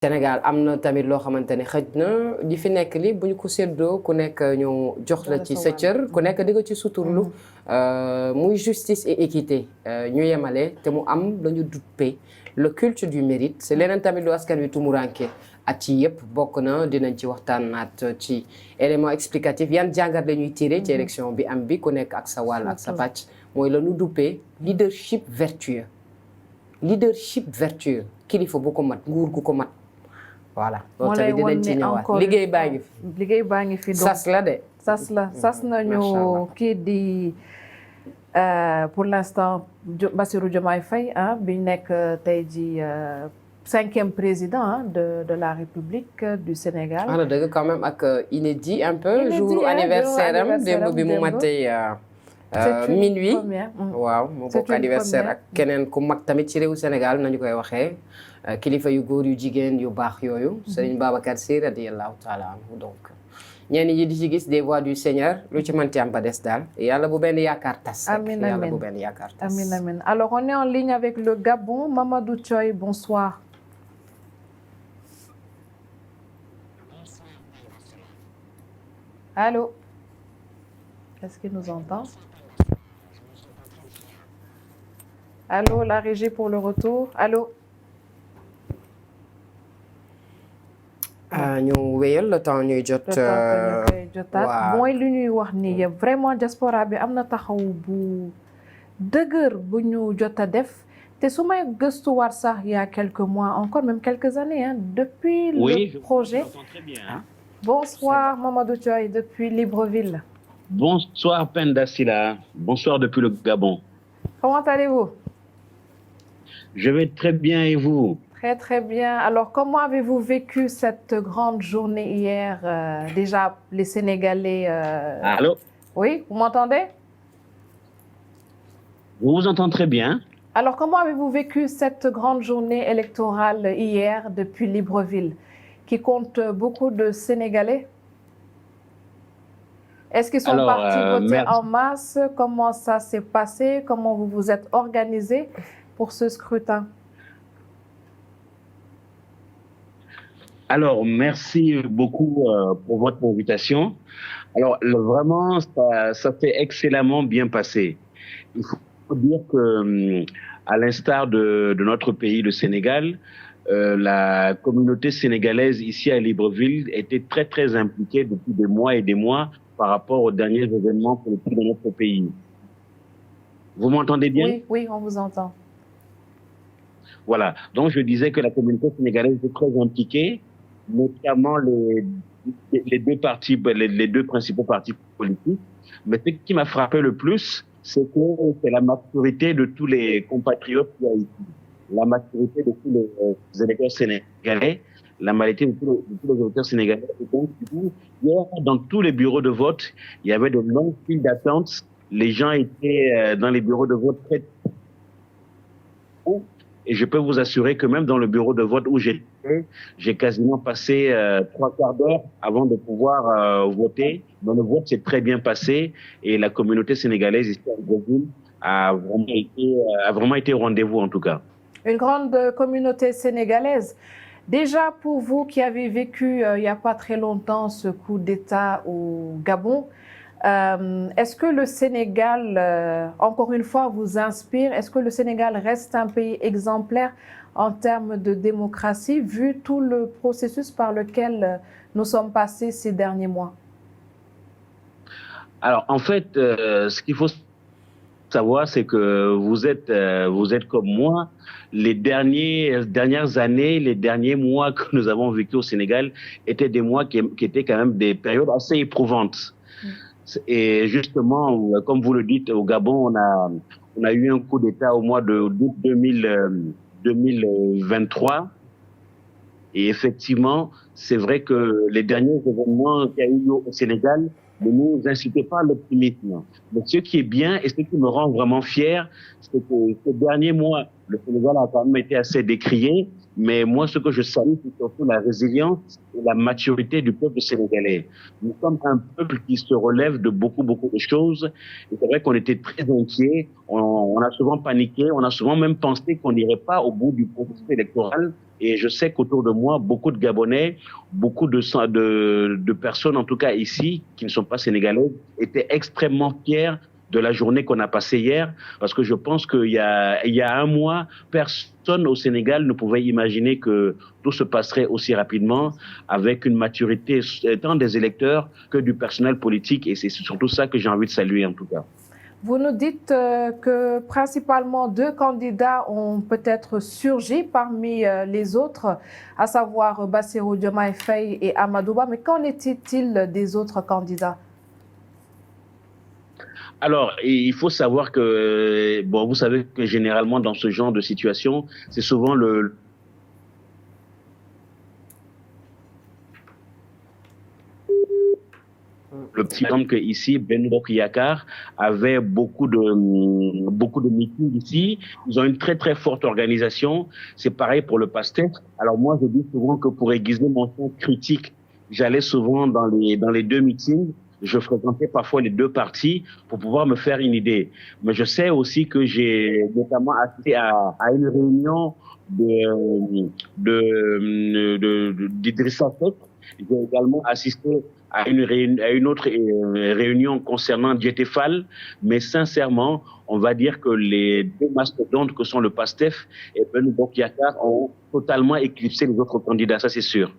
Sénégal am na tamit loo xamante ne xëj na li fi nekk li bu ñu ko séddoo ku nekk ñu jox la ci sa cër ku nekk di nga ci suturlu muy justice et équité ñu yemale te mu am la ñu duppee le culte du mérite c'est leneen tamit lu askan wi tumuranke at yi yëpp bokk na dinañ ci waxtaanaat ci élément explicatif yan jàngat la ñuy tiré ci élection bi am bi ku nekk ak sa wàll ak sa pàcc mooy la ñu duppee leadership vertueux kilifa bu ko mat nguur gu ko mat voilà loolu tamit dinañ ci ñëwaat liggéey baa ngi fi sas la de sas nañu kii di pour l'instant Bassirou Diomaye Faye bi nekk tey ji 5e président de la République du Sénégal. na dëgg quand même ak inédit un peu jour anniversaire am démb bi mu matee minuit waaw mu bokk anniversaire ak keneen ku mag tamit ci réewu Sénégal nañu koy waxee kilifa yu góor yu jigéen yu baax yooyu Serigne Babacar Sy radiyallahu taala anhu donc ñenn ñi di ci gis des voix du Seigneur lu ci mënti am ba des daal yàlla bu benn yaakaar tas amiin yàlla bu benn yaakaar tas amiin amiin alors on est en ligne avec le Gabon Mamadou Thioye bonsoir. Allô, est-ce qu'il nous entend? Allô, la régie pour le retour. Allô. ñu wéyal le temps ñuy jot. waaw mooy lu ñuy wax ni vraiment diaspora bi am na taxaw bu dëgër bu ñu jot a def te su may gëstuwaat sax il y a quelques mois encore même quelques années depuis le projet. Bonsoir Mamadou Thioye depuis Libreville. Bonsoir Penda Sylla. Bonsoir depuis le Gabon. Comment allez-vous? Je vais très bien et vous? Très très bien. Alors comment avez-vous vécu cette grande journée hier? Déjà les Sénégalais. Allô? Oui, vous m'entendez? Je vous entends très bien. Alors comment avez-vous vécu cette grande journée électorale hier depuis Libreville, qui compte beaucoup de Sénégalais? Est-ce qu'ils sont partis voter en masse? Comment ça s'est passé? Comment vous vous êtes organisés pour ce scrutin? Alors, merci beaucoup pour votre invitation. Alors, vraiment, ça s'est excellemment bien passé. Il faut dire que, à l'instar de notre pays, le Sénégal, la communauté sénégalaise ici à Libreville était très, très impliquée depuis des mois et des mois par rapport aux derniers événements politiques de notre pays. Vous m'entendez bien? Oui, oui, on vous entend. Voilà. Donc, je disais que la communauté sénégalaise était très impliquée, notamment les deux partis, les deux principaux partis politiques. Mais ce qui m'a frappé le plus, c'est la maturité de tous les compatriotes qui y a ici. La maturité de tous les électeurs sénégalais, la maturité de tous les électeurs sénégalais. Et donc, du coup, hier, dans tous les bureaux de vote, il y avait de longues files d'attente. Les gens étaient dans les bureaux de vote très tôt. Et je peux vous assurer que même dans le bureau de vote où j'étais, j'ai quasiment passé 3 quarts d'heure avant de pouvoir voter. Donc le vote s'est très bien passé et la communauté sénégalaise ici à Brésil a vraiment été au rendez-vous en tout cas. Une grande communauté sénégalaise. Déjà pour vous qui avez vécu il n'y a pas très longtemps ce coup d'État au Gabon, est-ce que le Sénégal, encore une fois, vous inspire? Est-ce que le Sénégal reste un pays exemplaire en termes de démocratie, vu tout le processus par lequel nous sommes passés ces derniers mois? Alors, en fait, ce qu'il faut savoir, c'est que vous êtes comme moi. Les dernières années, les derniers mois que nous avons vécu au Sénégal étaient des mois qui étaient quand même des périodes assez éprouvantes. Et justement, comme vous le dites, au Gabon, on a eu un coup d'État au mois d'août 2023. Et effectivement, c'est vrai que les derniers événements qu'il y a eu au Sénégal ne nous incitaient pas à l'optimisme. Mais ce qui est bien et ce qui me rend vraiment fier, c'est que ces derniers mois, le Sénégal a quand même été assez décrié. Mais moi, ce que je salue, c'est surtout la résilience et la maturité du peuple sénégalais. Nous sommes un peuple qui se relève de beaucoup de choses. Et c'est vrai qu'on était très inquiets. On a souvent paniqué. On a souvent même pensé qu'on n'irait pas au bout du processus électoral Et je sais qu'autour de moi, beaucoup de Gabonais, beaucoup de personnes, en tout cas ici, qui ne sont pas sénégalaises, étaient extrêmement fiers de la journée qu'on a passée hier, parce que je pense qu'il y a un mois, personne au Sénégal ne pouvait imaginer que tout se passerait aussi rapidement, avec une maturité tant des électeurs que du personnel politique, et c'est surtout ça que j'ai envie de saluer en tout cas. Vous nous dites que principalement 2 candidats ont peut-être surgi parmi les autres, à savoir Bassirou Diomaye Faye et Amadou Ba, mais qu'en était-il des autres candidats? Alors, il faut savoir que, bon, vous savez que généralement dans ce genre de situation, c'est souvent le petit exemple que ici, Ben Bokk Yakaar avait beaucoup de meetings ici. Ils ont une très très forte organisation. C'est pareil pour le PASTEF. Alors moi, je dis souvent que pour aiguiser mon ton critique, j'allais souvent dans les 2 meetings. Je fréquentais parfois les 2 partis pour pouvoir me faire une idée. Mais je sais aussi que j'ai notamment assisté à une réunion d'Idrissa Seck. J'ai également assisté à une autre réunion concernant Déthié Fall. Mais sincèrement, on va dire que les 2 mastodontes que sont le PASTEF et Ben Bokk Yakaar ont totalement éclipsé les autres candidats, ça c'est sûr.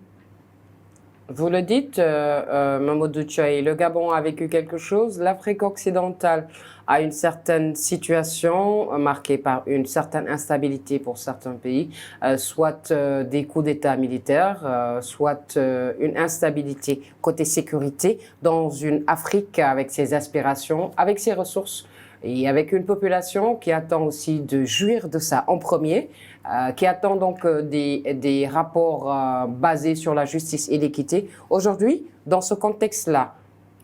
Vous le dites, Mamadou Tchoyi, le Gabon a vécu quelque chose. L'Afrique occidentale a une certaine situation marquée par une certaine instabilité pour certains pays, soit des coups d'État militaires, soit une instabilité côté sécurité dans une Afrique avec ses aspirations, avec ses ressources et avec une population qui attend aussi de jouir de ça en premier. Qui attend donc des rapports basés sur la justice et l'équité. Aujourd'hui, dans ce contexte-là,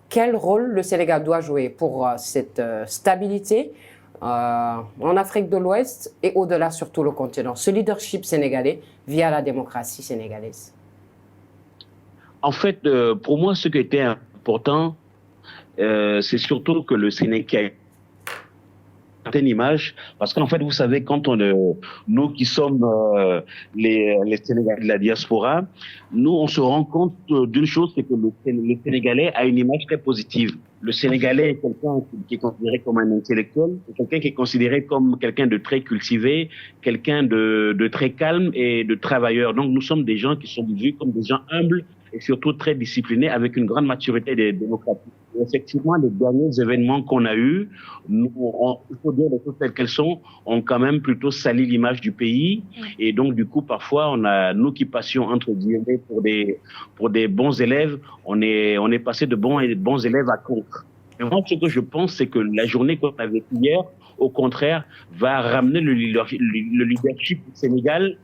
quel rôle le Sénégal doit jouer pour cette stabilité en Afrique de l'Ouest et au-delà sur tout le continent, ce leadership sénégalais via la démocratie sénégalaise? En fait, pour moi, ce qui était important, c'est surtout que le Sénégal une image, parce qu'en fait, vous savez, quand nous qui sommes les Sénégalais de la diaspora, nous, on se rend compte d'une chose, c'est que le Sénégalais a une image très positive. Le Sénégalais est quelqu'un qui est considéré comme un intellectuel, quelqu'un qui est considéré comme quelqu'un de très cultivé, quelqu'un de très calme et de travailleur. Donc, nous sommes des gens qui sont vus comme des gens humbles et surtout très disciplinés avec une grande maturité démocratique. Et effectivement, les derniers événements qu'on a eus, il faut dire les choses telles qu'elles sont, ont quand même plutôt sali l'image du pays. Et donc, du coup, parfois, nous qui passions entre guillemets pour des bons élèves, on est passé de bons élèves à contre. Et moi, ce que je pense, c'est que la journée qu'on a vécue hier, au contraire, va ramener le leadership du Sénégal.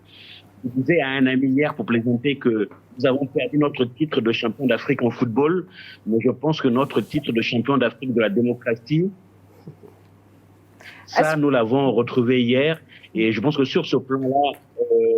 Je disais à un ami hier pour plaisanter que nous avons perdu notre titre de champion d'Afrique en football, mais je pense que notre titre de champion d'Afrique de la démocratie, ça, nous l'avons retrouvé hier. Et je pense que sur ce plan-là,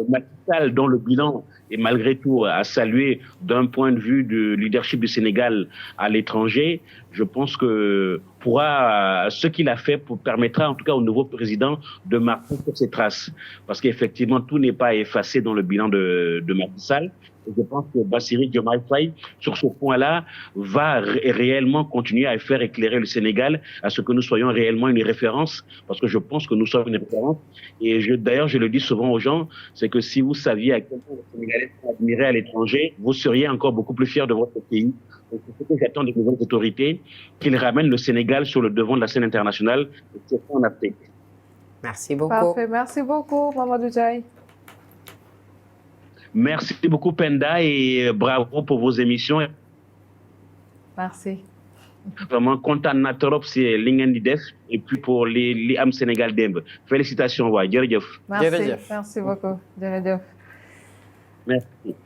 Macky Sall, dont le bilan est malgré tout à saluer d'un point de vue du leadership du Sénégal à l'étranger, je pense que ce qu'il a fait permettra en tout cas au nouveau président de marquer sur ses traces. Parce qu'effectivement, tout n'est pas effacé dans le bilan de Macky Sall. Et je pense que Bassirou Diomaye Faye, sur ce point-là, va réellement continuer à faire éclairer le Sénégal à ce que nous soyons réellement une référence, parce que je pense que nous sommes une référence. Et d'ailleurs, je le dis souvent aux gens, c'est que si vous saviez à quel point les Sénégalais sont admirés à l'étranger, vous seriez encore beaucoup plus fiers de votre pays. Donc, c'est ce que j'attends des nouvelles autorités, qu'ils ramènent le Sénégal sur le devant de la scène internationale, et surtout en Afrique. Merci beaucoup. Parfait, merci beaucoup, Mamadou Tchoyi. Merci beaucoup, Penda, et bravo pour vos émissions. Merci. Vraiment content na trop si li ngeen di def et puis pour li am Sénégal démb félicitations waay jërëjëf. Merci beaucoup jërëjëf. Merci.